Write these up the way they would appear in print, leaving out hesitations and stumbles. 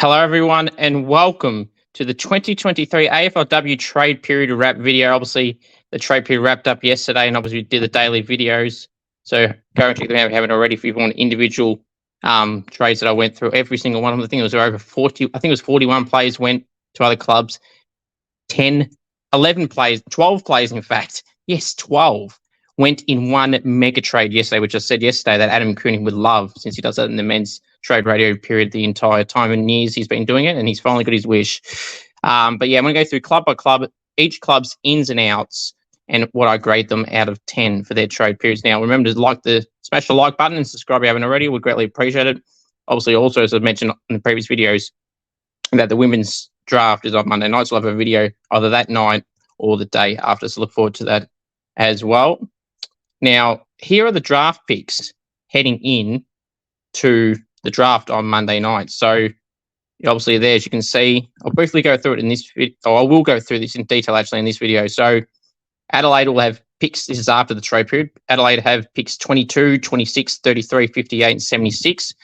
Hello, everyone, and welcome to the 2023 AFLW trade period wrap video. Obviously, the trade period wrapped up yesterday, and obviously we did the daily videos. So go and check them out if you haven't already. If you want individual trades that I went through, every single one of them. I think it was over 40. I think it was 41 players went to other clubs. 11 players, 12 players, in fact. Yes, 12 went in one mega trade yesterday, which I said yesterday that Adam Cooning would love, since he does that in the men's trade radio period the entire time and years he's been doing it, and he's finally got his wish. But yeah, I'm going to go through club by club, each club's ins and outs, and what I grade them out of 10 for their trade periods. Now, remember to smash the like button and subscribe if you haven't already. We'd greatly appreciate it. Obviously, also, as I mentioned in the previous videos, that the women's draft is on Monday night, so I'll have a video either that night or the day after, so look forward to that as well. Now, here are the draft picks heading in to the draft on Monday night. So, obviously, there, as you can see, I'll briefly go through it in this video. I will go through this in detail, actually, in this video. So, Adelaide will have picks. This is after the trade period. Adelaide have picks 22, 26, 33, 58, and 76.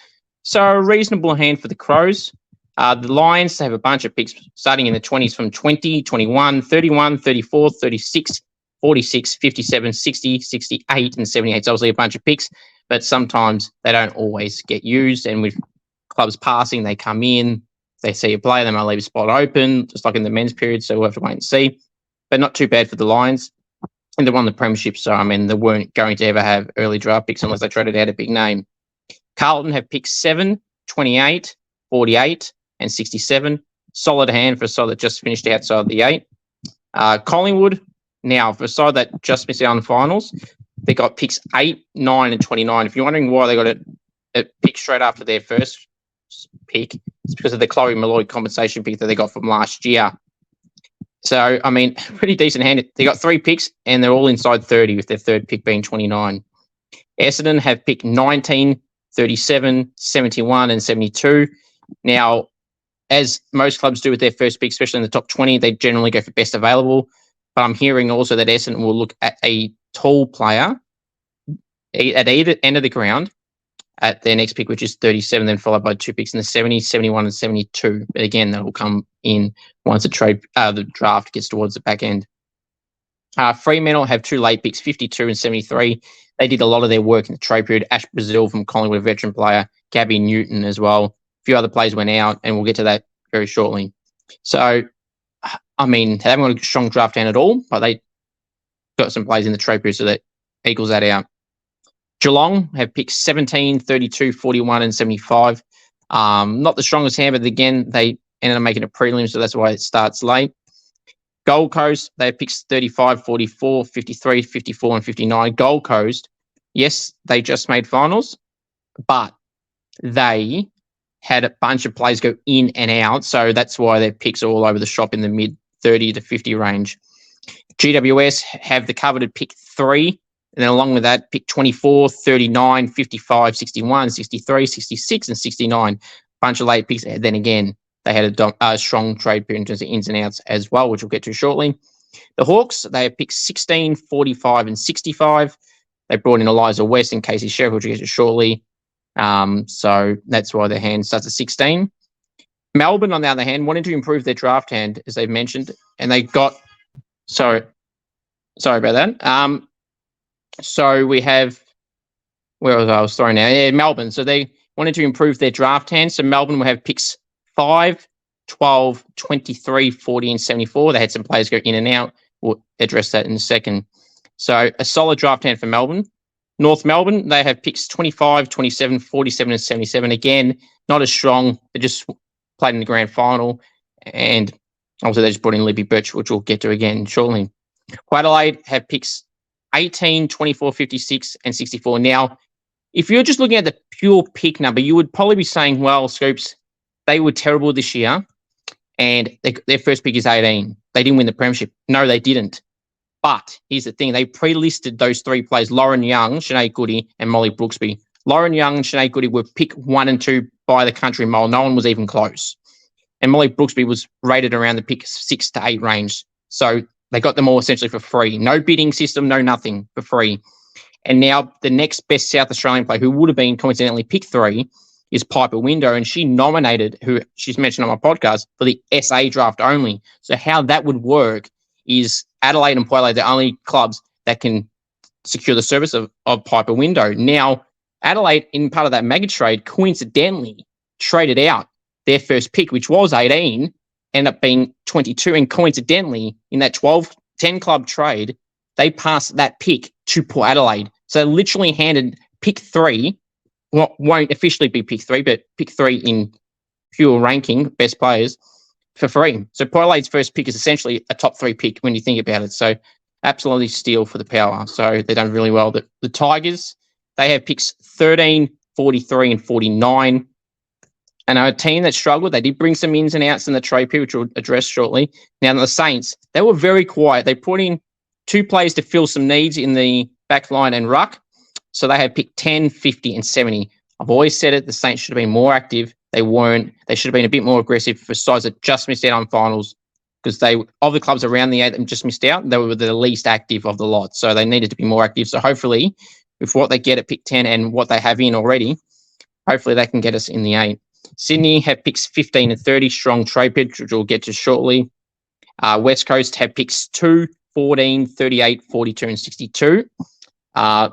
So, a reasonable hand for the Crows. The Lions have a bunch of picks starting in the 20s from 20, 21, 31, 34, 36, 46, 57, 60, 68, and 78. So obviously a bunch of picks, but sometimes they don't always get used. And with clubs passing, they come in, they see a player, they might leave a spot open, just like in the men's period. So we'll have to wait and see. But not too bad for the Lions. And they won the premiership, so I mean, they weren't going to ever have early draft picks unless they traded out a big name. Carlton have picks 7, 28, 48, and 67. Solid hand for a side that just finished outside the 8. Collingwood, now, for a side that just missed out on the finals, they got picks 8, 9, and 29. If you're wondering why they got a pick straight after their first pick, it's because of the Chloe Malloy compensation pick that they got from last year. So, I mean, pretty decent hand. They got 3 picks, and they're all inside 30, with their third pick being 29. Essendon have picked 19, 37, 71, and 72. Now, as most clubs do with their first pick, especially in the top 20, they generally go for best available. But I'm hearing also that Essendon will look at a tall player at either end of the ground at their next pick, which is 37, then followed by 2 picks in the 70, 71, and 72. But again, that will come in once the draft gets towards the back end. Fremantle have 2 late picks, 52 and 73. They did a lot of their work in the trade period. Ash Brazil from Collingwood, a veteran player, Gabby Newton as well. A few other players went out, and we'll get to that very shortly. So, I mean, they haven't got a strong draft hand at all, but they got some players in the trade period, so that equals that out. Geelong have picked 17, 32, 41, and 75. Not the strongest hand, but again, they ended up making a prelim, so that's why it starts late. Gold Coast, they have picks 35, 44, 53, 54, and 59. Gold Coast, yes, they just made finals, but they had a bunch of players go in and out, so that's why their picks are all over the shop in the mid 30 to 50 range. GWS have the coveted pick 3, and then along with that, pick 24, 39, 55, 61, 63, 66, and 69. Bunch of late picks. Then again, they had a strong trade period in terms of ins and outs as well, which we'll get to shortly. The Hawks, they have picked 16, 45, and 65. They brought in Eliza West and Casey Sheriff, which we'll get to shortly. So that's why their hand starts at 16. Melbourne, on the other hand, wanted to improve their draft hand, as they've mentioned, and they got... Sorry about that. So we have... Where was I? I was throwing now. Yeah, Melbourne. So they wanted to improve their draft hand. So Melbourne will have picks 5, 12, 23, 40, and 74. They had some players go in and out. We'll address that in a second. So a solid draft hand for Melbourne. North Melbourne, they have picks 25, 27, 47, and 77. Again, not as strong. They just played in the grand final. And also they just brought in Libby Birch, which we'll get to again shortly. Adelaide have picks 18, 24, 56, and 64. Now, if you're just looking at the pure pick number, you would probably be saying, well, Scoops, they were terrible this year, and their first pick is 18. They didn't win the premiership. No, they didn't. But here's the thing. They pre-listed those 3 players, Lauren Young, Sinead Goody, and Molly Brooksby. Lauren Young and Sinead Goody were pick 1 and 2 by the country mile. No one was even close. And Molly Brooksby was rated around the pick 6 to 8 range. So they got them all essentially for free. No bidding system, no nothing, for free. And now the next best South Australian player, who would have been coincidentally pick 3, is Piper Window, and she nominated, who she's mentioned on my podcast, for the SA draft only. So how that would work is Adelaide and Port Adelaide, the only clubs that can secure the service of Piper Window. Now, Adelaide, in part of that mega trade, coincidentally traded out their first pick, which was 18, ended up being 22. And coincidentally, in that 10 club trade, they passed that pick to Port Adelaide. So literally handed pick 3, what won't officially be pick 3, but pick 3 in pure ranking, best players, for free. So Port Adelaide's first pick is essentially a top 3 pick when you think about it. So absolutely steal for the Power. So they've done really well. The Tigers, they have picks 13, 43, and 49. And a team that struggled, they did bring some ins and outs in the trade period, which we'll address shortly. Now, the Saints, they were very quiet. They put in 2 players to fill some needs in the back line and ruck. So they had picked 10, 50, and 70. I've always said it, the Saints should have been more active. They weren't. They should have been a bit more aggressive for sides that just missed out on finals, because of the clubs around the 8 that just missed out, they were the least active of the lot. So they needed to be more active. So hopefully, with what they get at pick 10 and what they have in already, hopefully they can get us in the 8. Sydney have picks 15 and 30, strong trade pitch, which we'll get to shortly. West Coast have picks 2, 14, 38, 42, and 62.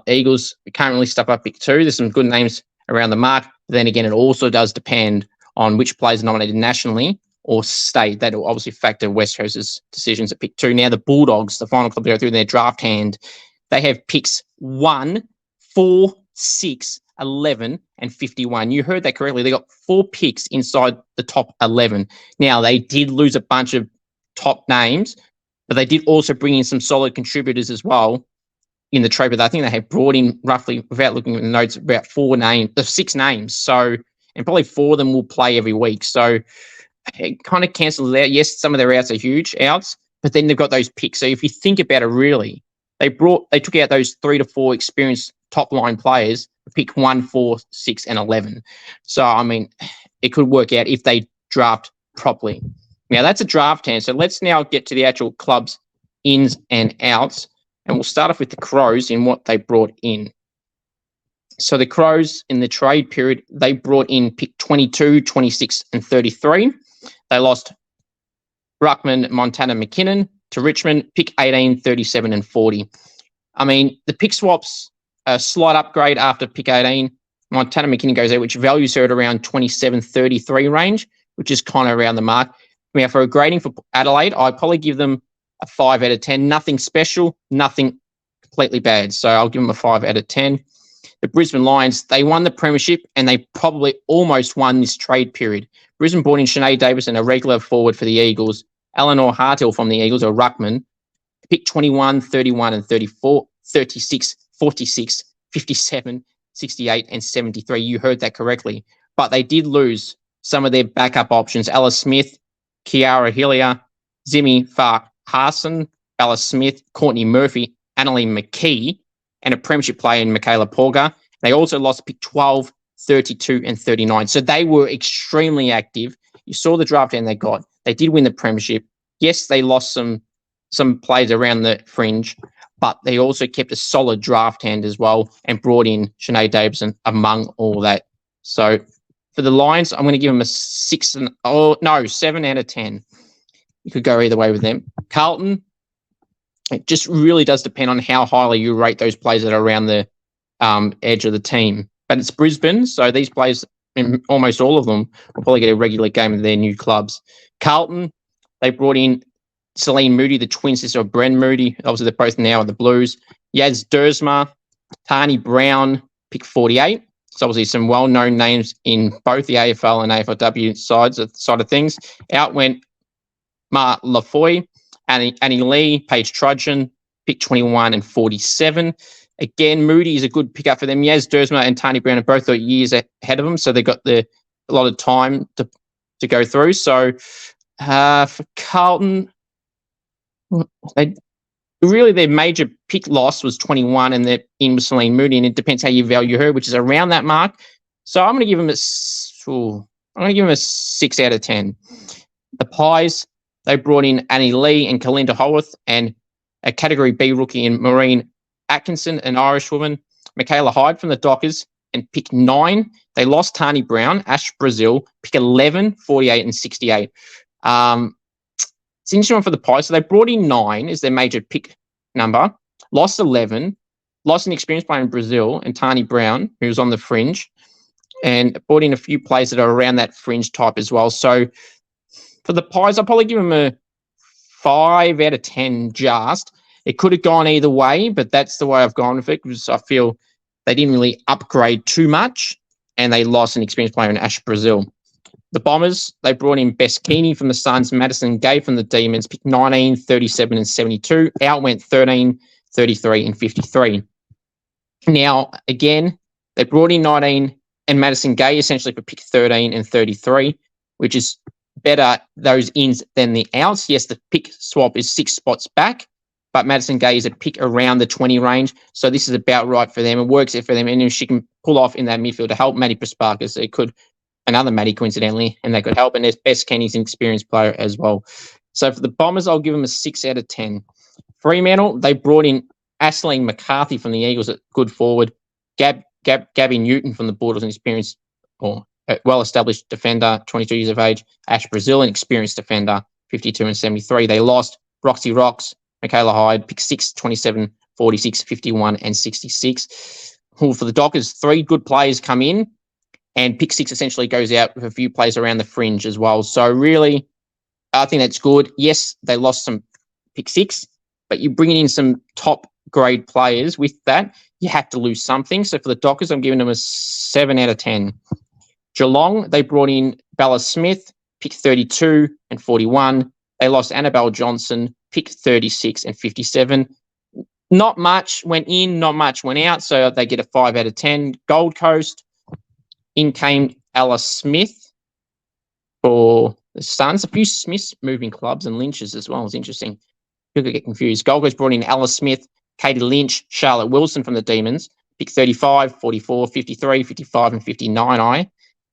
Eagles can't really stuff up pick 2. There's some good names around the mark. But then again, it also does depend on which players are nominated nationally or state. That will obviously factor West Coast's decisions at pick 2. Now, the Bulldogs, the final club to go through their draft hand, they have picks 1, 4, 6, 11, and 51. You heard that correctly. They got 4 picks inside the top 11. Now, they did lose a bunch of top names, but they did also bring in some solid contributors as well in the trade. But I think they have brought in roughly, without looking at the notes, about 6 names. So, and probably 4 of them will play every week. So it kind of cancels out. Yes, some of their outs are huge outs, but then they've got those picks. So if you think about it, really, they took out those 3 to 4 experienced top line players, pick 1, 4, 6, and 11. So, I mean, it could work out if they draft properly. Now, that's a draft hand. So let's now get to the actual club's ins and outs. And we'll start off with the Crows in what they brought in. So the Crows in the trade period, they brought in pick 22, 26, and 33. They lost Ruckman, Montana, McKinnon to Richmond, pick 18, 37, and 40. I mean, the pick swaps, a slight upgrade after pick 18. Montana McKinnon goes there, which values her at around 27, 33 range, which is kind of around the mark. Now, for a grading for Adelaide, I'd probably give them a 5 out of 10. Nothing special, nothing completely bad. So I'll give them a 5 out of 10. The Brisbane Lions, they won the premiership and they probably almost won this trade period. Brisbane brought in Sinead Davison, a regular forward for the Eagles. Eleanor Harthill from the Eagles, or Ruckman, pick 21, 31, and 34, 36, 46, 57, 68, and 73. You heard that correctly. But they did lose some of their backup options. Alice Smith, Kiara Hillier, Zimmy Farr-Harson, Alice Smith, Courtney Murphy, Annalie McKee, and a premiership player in Michaela Porga. They also lost pick 12, 32, and 39. So they were extremely active. You saw the draft and they got. They did win the premiership. Yes, they lost some players around the fringe, but they also kept a solid draft hand as well and brought in Sinead Davison among all that. So for the Lions, I'm going to give them a 7 out of 10. You could go either way with them. Carlton, it just really does depend on how highly you rate those players that are around the edge of the team. But it's Brisbane, so these players, almost all of them, will probably get a regular game in their new clubs. Carlton, they brought in Celine Moody, the twin sister of Bren Moody. Obviously, they're both now in the Blues. Yaz Dersma, Tani Brown, pick 48. So obviously some well-known names in both the AFL and AFLW side of things. Out went Mark Lafoy, Annie Lee, Paige Trudgeon, pick 21 and 47. Again, Moody is a good pickup for them. Yaz Dersma and Tani Brown are both years ahead of them, so they've got a lot of time to go through. So for Carlton, their major pick loss was 21, and they're in with Celine Moody, and it depends how you value her, which is around that mark. So I'm going to give them a 6 out of 10. The Pies, they brought in Annie Lee and Kalinda Holworth, and a Category B rookie in Maureen Atkinson, an Irish woman, Michaela Hyde from the Dockers, and pick 9. They lost Tani Brown, Ash Brazil, pick 11, 48, and 68. It's an interesting one for the Pies. So they brought in 9 as their major pick number, lost 11, lost an experienced player in Brazil and Tani Brown, who was on the fringe, and brought in a few players that are around that fringe type as well. So for the Pies, I'll probably give them a 5 out of 10 just. It could have gone either way, but that's the way I've gone with it because I feel they didn't really upgrade too much and they lost an experienced player in Ash Brazil. The Bombers, they brought in Bess Keeney from the Suns, Madison Gay from the Demons, picked 19, 37, and 72. Out went 13, 33, and 53. Now, again, they brought in 19 and Madison Gay essentially for pick 13 and 33, which is better those ins than the outs. Yes, the pick swap is 6 spots back, but Madison Gay is a pick around the 20 range. So this is about right for them. It works for them. And if she can pull off in that midfield to help Maddie Prasparkas, it could, another Maddie coincidentally, and they could help. And there's Bess Kenny's an experienced player as well. So for the Bombers, I'll give them a 6 out of 10. Fremantle, they brought in Aisling McCarthy from the Eagles at good forward. Gabby Newton from the Bulldogs, an experienced or well-established defender, 22 years of age. Ash Brazil, an experienced defender, 52 and 73. They lost Roxy Rocks, Michaela Hyde, pick 6, 27, 46, 51, and 66. For the Dockers, 3 good players come in, and pick 6 essentially goes out with a few players around the fringe as well. So really, I think that's good. Yes, they lost some pick 6, but you're bringing in some top grade players with that. You have to lose something. So for the Dockers, I'm giving them a 7 out of 10. Geelong, they brought in Bella Smith, pick 32 and 41. They lost Annabelle Johnson, pick 36 and 57. Not much went in, not much went out, so they get a 5 out of 10. Gold Coast, in came Ella Smith for the Suns. A few Smiths moving clubs and Lynches as well. It's interesting. People get confused. Gold Coast brought in Ella Smith, Katie Lynch, Charlotte Wilson from the Demons, pick 35, 44, 53, 55, and 59.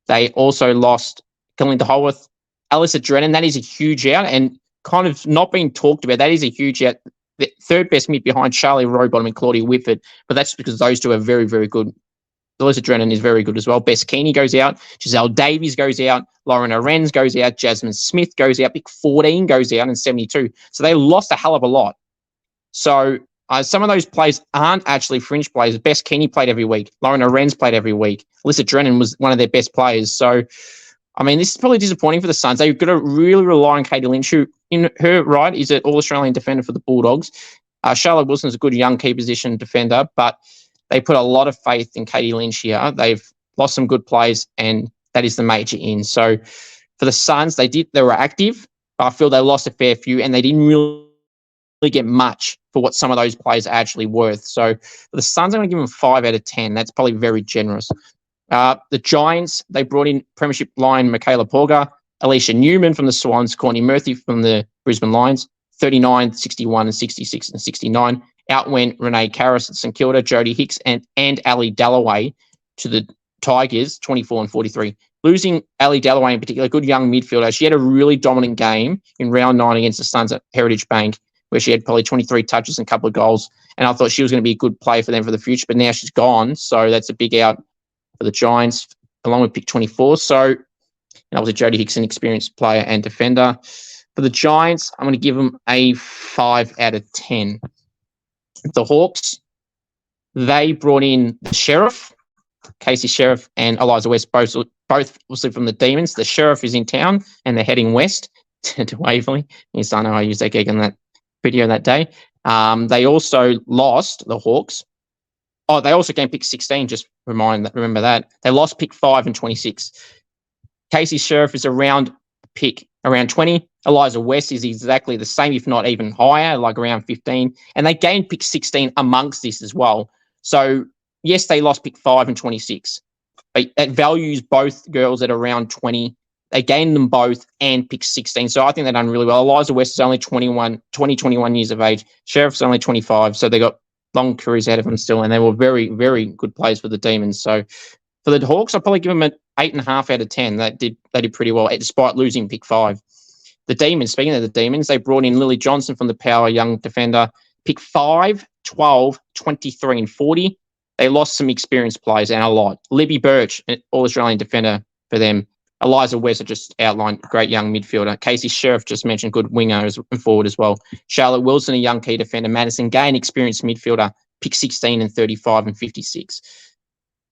They also lost Kalinda Holworth, Alyssa Drennan. That is a huge out and kind of not being talked about. That is a huge out. The third best mid behind Charlie Rowbottom and Claudia Whitford, but that's because those two are very, very good. Alyssa Drennan is very good as well. Bess Keeney goes out. Giselle Davies goes out. Lauren Arends goes out. Jasmine Smith goes out. Pick 14 goes out and 72. So they lost a hell of a lot. So some of those players aren't actually fringe players. Bess Keeney played every week. Lauren Arends played every week. Alyssa Drennan was one of their best players. So, I mean, this is probably disappointing for the Suns. They've got to really rely on Katie Lynch, who, in her right, is an all-Australian defender for the Bulldogs. Charlotte Wilson is a good young key position defender, but they put a lot of faith in Katie Lynch here. They've lost some good players, and that is the major in. So, for the Suns, they were active, but I feel they lost a fair few, and they didn't really get much for what some of those players are actually worth. So for the Suns, I'm going to give them 5 out of 10. That's probably very generous. The Giants, they brought in Premiership line Michaela Porger, Alicia Newman from the Swans, Courtney Murphy from the Brisbane Lions, 39, 61, and 66, and 69. Out went Renee Karras at St Kilda, Jodie Hicks, and Ali Dalloway to the Tigers, 24 and 43. Losing Ali Dalloway in particular, good young midfielder. She had a really dominant game in round 9 against the Suns at Heritage Bank, where she had probably 23 touches and a couple of goals. And I thought she was going to be a good player for them for the future, but now she's gone. So that's a big out for the Giants, along with pick 24. So, and obviously Jodie Hicks, an experienced player and defender. For the Giants, I'm going to give them a 5 out of 10. The Hawks, they brought in the Sheriff, Casey Sheriff and Eliza West, both obviously from the Demons. The Sheriff is in town and they're heading west to Waverley. Yes, I know I used that gig on that video that day. They also lost, the Hawks. Oh, they also gained pick 16, just remember that. They lost pick 5 and 26. Casey Sheriff is around 20. Eliza West is exactly the same, if not even higher, like around 15. And they gained pick 16 amongst this as well. So, yes, they lost pick 5 and 26. But that values both girls at around 20. They gained them both and pick 16. So I think they've done really well. Eliza West is only 21 years of age. Sheriff's only 25. So they got long careers ahead of them still. And they were very, very good players for the Demons. So for the Hawks, I'll probably give them an 8.5 out of 10. They did pretty well, despite losing pick 5. The Demons, speaking of the Demons, they brought in Lily Johnson from the Power, young defender. Pick 5, 12, 23, and 40. They lost some experienced players and a lot. Libby Birch, an All-Australian defender for them. Eliza West, I just outlined, great young midfielder. Casey Sheriff, just mentioned, good winger and forward as well. Charlotte Wilson, a young key defender. Madison Gain, experienced midfielder, pick 16 and 35 and 56.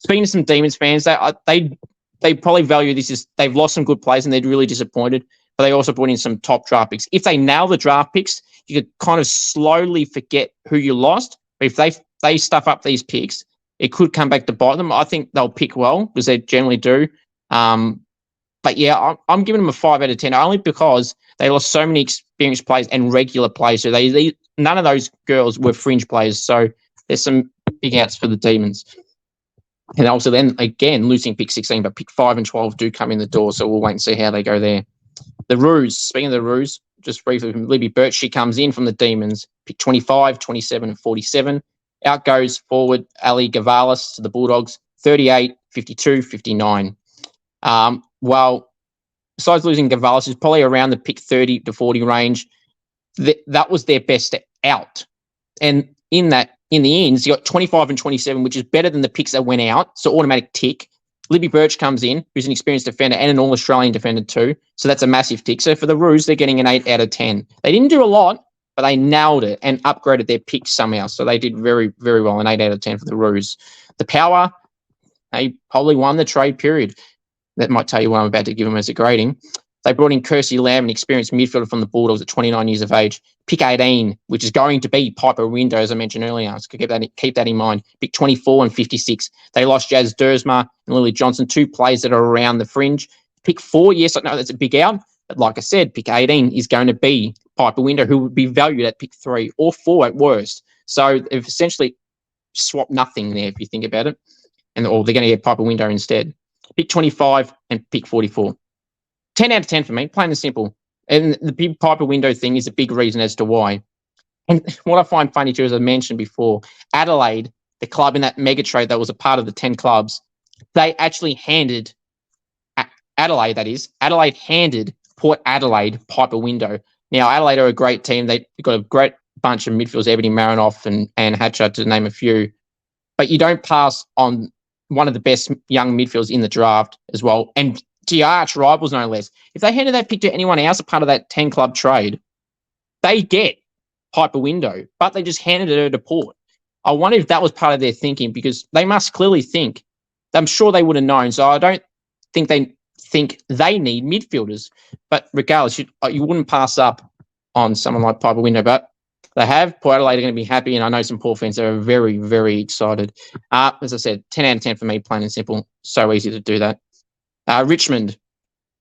Speaking to some Demons fans, they probably value this as they've lost some good players and they're really disappointed, but they also brought in some top draft picks. If they nail the draft picks, you could kind of slowly forget who you lost. But if they stuff up these picks, it could come back to bite them. I think they'll pick well because they generally do. But yeah, I'm giving them a 5 out of 10 only because they lost so many experienced players and regular players. So none of those girls were fringe players. So there's some big outs for the Demons. And also then, again, losing pick 16, but pick 5 and 12 do come in the door. So we'll wait and see how they go there. The Roos, speaking of the Roos, just briefly, Libby Birch, she comes in from the Demons, pick 25, 27 and 47. Out goes forward Ali Gavalis to the Bulldogs, 38, 52, 59. Well, besides losing Gavalis, is probably around the pick 30 to 40 range. That was their best out. And in the ends, you got 25 and 27, which is better than the picks that went out. So automatic tick. Libby Birch comes in, who's an experienced defender and an All-Australian defender too. So that's a massive tick. So for the Roos, they're getting an 8 out of 10. They didn't do a lot, but they nailed it and upgraded their picks somehow. So they did very, very well, an 8 out of 10 for the Roos. The Power, they probably won the trade period. That might tell you what I'm about to give them as a grading. They brought in Kirsty Lamb, an experienced midfielder from the Bulldogs at 29 years of age. Pick 18, which is going to be Piper Window, as I mentioned earlier. So keep that in mind. Pick 24 and 56. They lost Jazz Dersma and Lily Johnson, two players that are around the fringe. Pick 4, yes, I know that's a big out. But like I said, pick 18 is going to be Piper Window, who would be valued at pick 3 or 4 at worst. So they've essentially swapped nothing there if you think about it. Or they're going to get Piper Window instead. Pick 25 and pick 44. 10 out of 10 for me, plain and simple. And the big Piper Window thing is a big reason as to why. And what I find funny too, as I mentioned before, Adelaide, the club in that mega trade that was a part of the 10 clubs, they actually handed Adelaide handed Port Adelaide Piper Window. Now, Adelaide are a great team. They've got a great bunch of midfielders, Ebony Marinoff and Hatcher, to name a few. But you don't pass on one of the best young midfielders in the draft as well. And to your arch rivals, no less. If they handed that pick to anyone else, a part of that 10-club trade, they get Piper Window, but they just handed her to Port. I wonder if that was part of their thinking, because they must clearly think. I'm sure they would have known. So I don't think they need midfielders. But regardless, you wouldn't pass up on someone like Piper Window. But they have. Port Adelaide are going to be happy, and I know some Port fans are very, very excited. As I said, 10 out of 10 for me, plain and simple. So easy to do that. Richmond,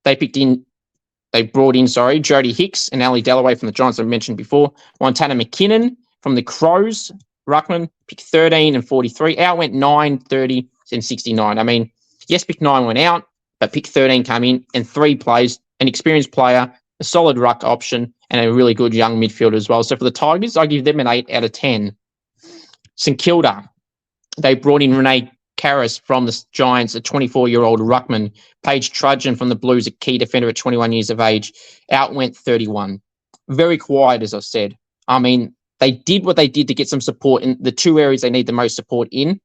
they brought in Jodie Hicks and Ali Dalloway from the Giants I mentioned before. Montana McKinnon from the Crows, Ruckman, pick 13 and 43. Out went 9, 30 and 69. I mean, yes, pick 9 went out, but pick 13 came in, and 3 plays, an experienced player, a solid ruck option, and a really good young midfielder as well. So for the Tigers, I give them an 8 out of 10. St Kilda, they brought in Renee Karras from the Giants, a 24-year-old ruckman. Paige Trudgeon from the Blues, a key defender at 21 years of age. Out went 31. Very quiet, as I said. I mean, they did what they did to get some support in the 2 areas they need the most support in.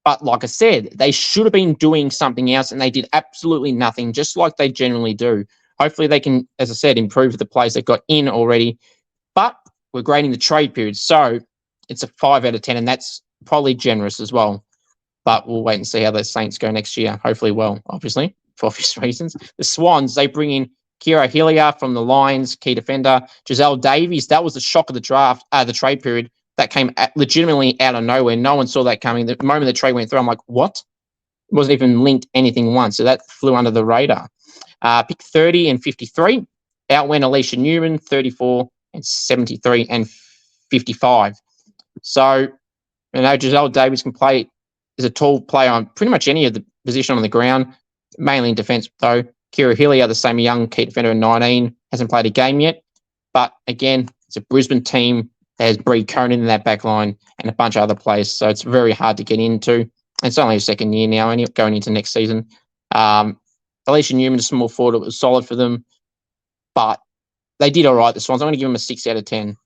But like I said, they should have been doing something else, and they did absolutely nothing, just like they generally do. Hopefully they can, as I said, improve the players they've got in already. But we're grading the trade period, so it's a 5 out of 10, and that's probably generous as well. But we'll wait and see how the Saints go next year. Hopefully well, obviously, for obvious reasons. The Swans, they bring in Kira Hillier from the Lions, key defender. Giselle Davies, that was the shock of the the trade period. That came legitimately out of nowhere. No one saw that coming. The moment the trade went through, I'm like, what? It wasn't even linked anything once. So that flew under the radar. Pick 30 and 53. Out went Alicia Newman, 34 and 73 and 55. So, Giselle Davies can play as a tall player on pretty much any of the position on the ground, mainly in defence, though. Kira Hillier, the same young key defender at 19, hasn't played a game yet. But again, it's a Brisbane team. There's Bree Conan in that back line and a bunch of other players. So it's very hard to get into. And it's only a second year now, and going into next season. Alicia Newman, a small forward, was solid for them. But they did all right, the Swans. I'm going to give them a 6 out of 10.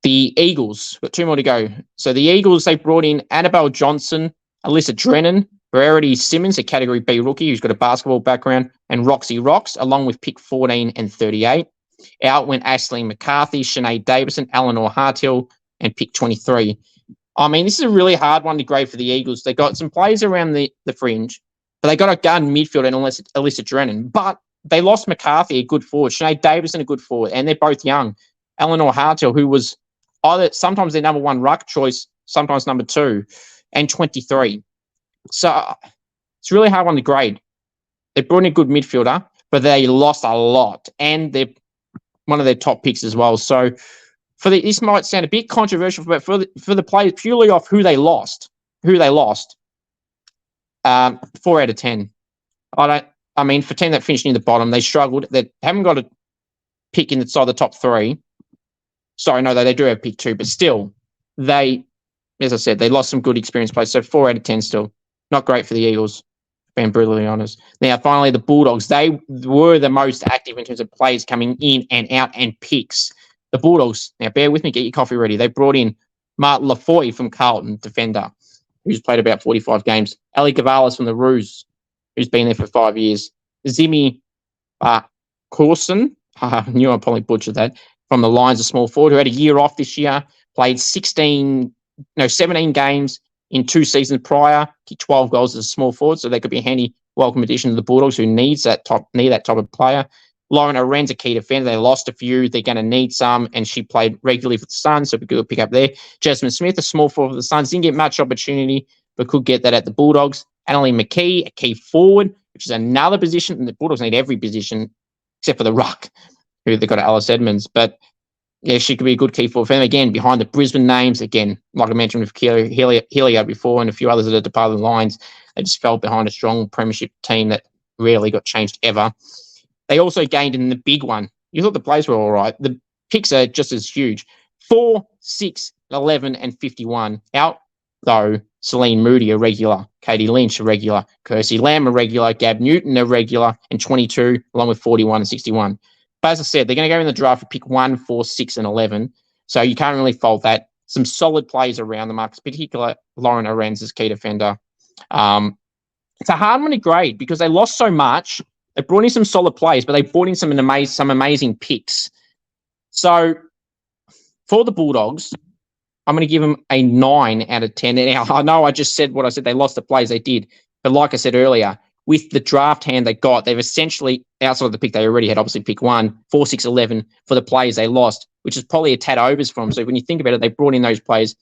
The Eagles, got 2 more to go. So the Eagles, they brought in Annabelle Johnson, Alyssa Drennan, Verity Simmons, a Category B rookie who's got a basketball background, and Roxy Rocks, along with pick 14 and 38. Out went Ashley McCarthy, Sinead Davison, Eleanor Hartill, and pick 23. I mean, this is a really hard one to grade for the Eagles. They got some players around the fringe, but they got a gun midfield and Alyssa Drennan. But they lost McCarthy, a good forward, Sinead Davison, a good forward, and they're both young. Eleanor Hartill, who was either sometimes their number 1 ruck choice, sometimes number 2, and 23. So it's a really hard one to grade. They brought in a good midfielder, but they lost a lot, and they're one of their top picks as well. So this might sound a bit controversial, but for the players purely off who they lost, 4 out of 10. I mean, for 10 that finished near the bottom, they struggled. They haven't got a pick inside the top 3. Sorry, no, they do have pick 2, but still, as I said, they lost some good experienced players. So 4 out of 10 still. Not great for the Eagles, being brutally honest. Now, finally, the Bulldogs. They were the most active in terms of players coming in and out and picks. The Bulldogs, now bear with me, get your coffee ready. They brought in Mark Lafoy from Carlton, defender, who's played about 45 games. Ali Gavalis from the Roos, who's been there for 5 years. Zimi Corson, I knew I probably butchered that, from the Lions, a small forward, who had a year off this year, played 17 games in 2 seasons prior, kicked 12 goals as a small forward, so that could be a handy welcome addition to the Bulldogs, who need that type of player. Lauren Oren's a key defender. They lost a few. They're going to need some, and she played regularly for the Suns, so we could pick up there. Jasmine Smith, a small forward for the Suns, didn't get much opportunity, but could get that at the Bulldogs. Annalie McKee, a key forward, which is another position, and the Bulldogs need every position except for the ruck, who they've got Alice Edmonds. But yeah, she could be a good key forward for them. Again, behind the Brisbane names, again, like I mentioned with Helio before and a few others that are departed the Lions, they just fell behind a strong premiership team that rarely got changed ever. They also gained in the big one. You thought the plays were all right. The picks are just as huge. 4, 6, 11, and 51. Out, though, Celine Moody, a regular. Katie Lynch, a regular. Kirsty Lamb, a regular. Gab Newton, a regular. And 22, along with 41 and 61. But as I said, they're going to go in the draft for pick 1, 4, 6, and 11. So you can't really fault that. Some solid plays around the marks, particularly Lauren Oren's as key defender. It's a hard one to grade because they lost so much. They brought in some solid players, but they brought in some amazing picks. So for the Bulldogs, I'm going to give them a 9 out of 10. Now, I know I just said what I said. They lost the players. They did. But like I said earlier, with the draft hand they got, they've essentially, outside of the pick they already had, obviously pick 1, 4, 6, 11 for the players they lost, which is probably a tad overs for them. So when you think about it, they brought in those players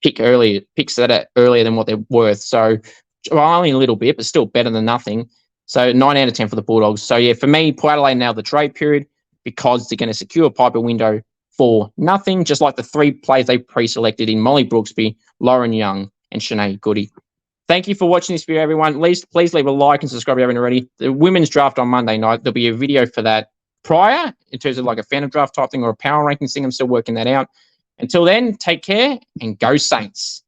picks that are earlier than what they're worth. So only a little bit, but still better than nothing. So 9 out of 10 for the Bulldogs. So yeah, for me, Port Adelaide now the trade period because they're going to secure Piper Window for nothing, just like the 3 players they pre-selected in Molly Brooksby, Lauren Young, and Shanae Goody. Thank you for watching this video, everyone. Please leave a like and subscribe if you haven't already. The women's draft on Monday night, there'll be a video for that prior in terms of like a phantom draft type thing or a power ranking thing. I'm still working that out. Until then, take care and go Saints.